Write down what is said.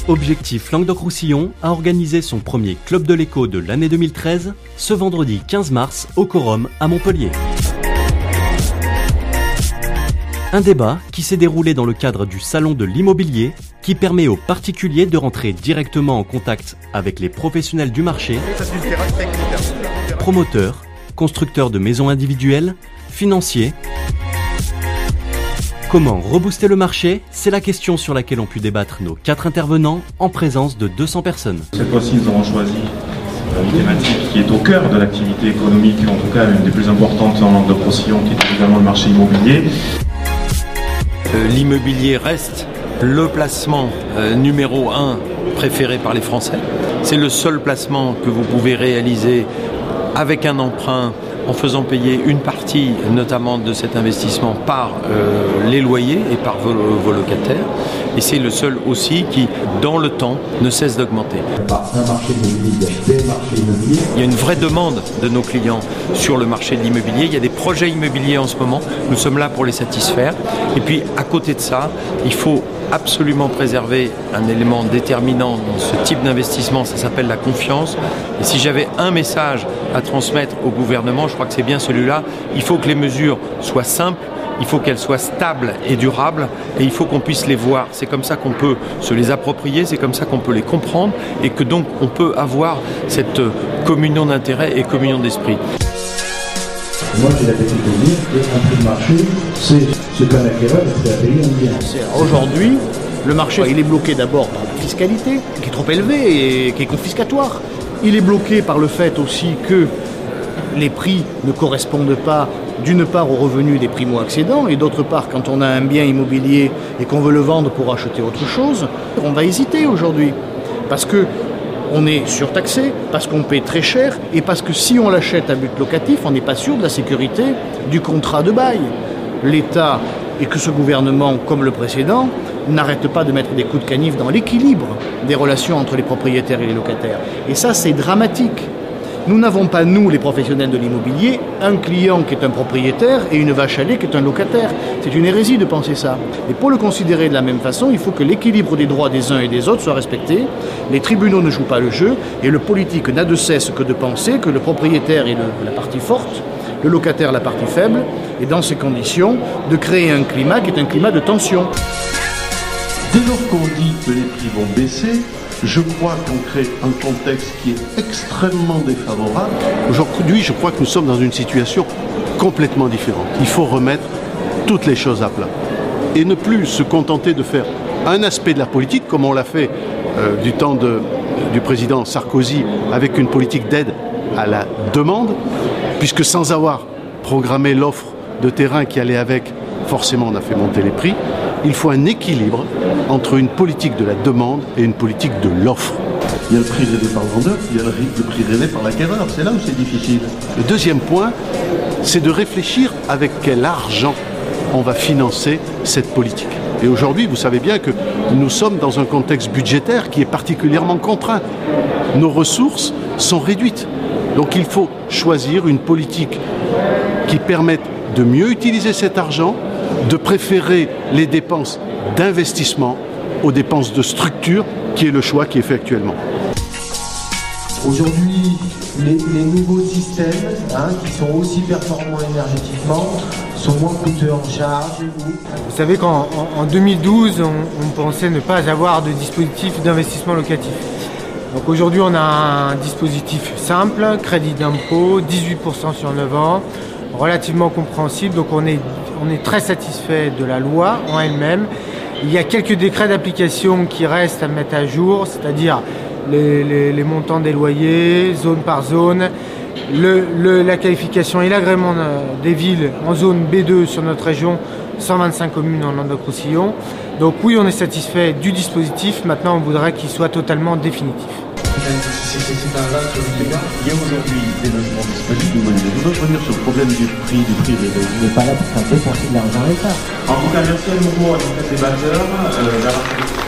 Objectif Languedoc-Roussillon a organisé son premier Club de l'écho de l'année 2013 ce vendredi 15 mars au Quorum à Montpellier. Un débat qui s'est déroulé dans le cadre du Salon de l'immobilier qui permet aux particuliers de rentrer directement en contact avec les professionnels du marché, promoteurs, constructeurs de maisons individuelles, financiers. Comment rebooster le marché? C'est la question sur laquelle ont pu débattre nos 4 intervenants en présence de 200 personnes. Cette fois-ci, nous avons choisi une thématique qui est au cœur de l'activité économique, en tout cas l'une des plus importantes en Languedoc-Roussillon, qui est évidemment le marché immobilier. L'immobilier reste le placement numéro 1 préféré par les Français. C'est le seul placement que vous pouvez réaliser avec un emprunt en faisant payer une partie notamment de cet investissement par les loyers et par vos locataires. Et c'est le seul aussi qui, dans le temps, ne cesse d'augmenter. Il y a une vraie demande de nos clients sur le marché de l'immobilier. Il y a des projets immobiliers en ce moment. Nous sommes là pour les satisfaire. Et puis, à côté de ça, il faut absolument préserver un élément déterminant dans ce type d'investissement, ça s'appelle la confiance. Et si j'avais un message à transmettre au gouvernement, je crois que c'est bien celui-là. Il faut que les mesures soient simples, il faut qu'elles soient stables et durables, et il faut qu'on puisse les voir. C'est comme ça qu'on peut se les approprier, c'est comme ça qu'on peut les comprendre, et que donc on peut avoir cette communion d'intérêts et communion d'esprit. Moi, j'ai l'habitude de dire qu'un prix de marché, c'est ce qu'un acquéreur fait à payer un bien. Aujourd'hui, le marché, il est bloqué d'abord par la fiscalité, qui est trop élevée et qui est confiscatoire. Il est bloqué par le fait aussi que les prix ne correspondent pas, d'une part, aux revenus des primo-accédants, et d'autre part, quand on a un bien immobilier et qu'on veut le vendre pour acheter autre chose, on va hésiter aujourd'hui. Parce que on est surtaxé, parce qu'on paie très cher, et parce que si on l'achète à but locatif, on n'est pas sûr de la sécurité du contrat de bail. L'État, et que ce gouvernement, comme le précédent, n'arrête pas de mettre des coups de canif dans l'équilibre des relations entre les propriétaires et les locataires. Et ça, c'est dramatique. Nous n'avons pas, nous, les professionnels de l'immobilier, un client qui est un propriétaire et une vache à lait qui est un locataire. C'est une hérésie de penser ça. Et pour le considérer de la même façon, il faut que l'équilibre des droits des uns et des autres soit respecté. Les tribunaux ne jouent pas le jeu et le politique n'a de cesse que de penser que le propriétaire est la partie forte, le locataire la partie faible, et dans ces conditions, de créer un climat qui est un climat de tension. Dès lors qu'on dit que les prix vont baisser, je crois qu'on crée un contexte qui est extrêmement défavorable. Aujourd'hui, je crois que nous sommes dans une situation complètement différente. Il faut remettre toutes les choses à plat. Et ne plus se contenter de faire un aspect de la politique, comme on l'a fait du temps du président Sarkozy, avec une politique d'aide à la demande, puisque sans avoir programmé l'offre de terrain qui allait avec, forcément on a fait monter les prix. Il faut un équilibre entre une politique de la demande et une politique de l'offre. Il y a le prix rêvé par le vendeur, il y a le prix rêvé par l'acquéreur. C'est là où c'est difficile. Le deuxième point, c'est de réfléchir avec quel argent on va financer cette politique. Et aujourd'hui, vous savez bien que nous sommes dans un contexte budgétaire qui est particulièrement contraint. Nos ressources sont réduites. Donc il faut choisir une politique qui permette de mieux utiliser cet argent, de préférer les dépenses d'investissement aux dépenses de structure, qui est le choix qui est fait actuellement. Aujourd'hui, les nouveaux systèmes qui sont aussi performants énergétiquement sont moins coûteux en charge. Vous savez qu'en 2012, on pensait ne pas avoir de dispositif d'investissement locatif. Donc aujourd'hui, on a un dispositif simple, crédit d'impôt, 18% sur 9 ans, relativement compréhensible. Donc on est très satisfait de la loi en elle-même. Il y a quelques décrets d'application qui restent à mettre à jour, c'est-à-dire les montants des loyers, zone par zone, la qualification et l'agrément des villes en zone B2 sur notre région, 125 communes en Languedoc-Roussillon. Donc oui, on est satisfait du dispositif, maintenant on voudrait qu'il soit totalement définitif. Il y a aujourd'hui des logements disponibles. Je voudrais revenir sur le problème du prix rêvé. On n'est pas là pour faire dépenser de l'argent à l'État. En tout cas, merci à nouveau à tous les débatteurs.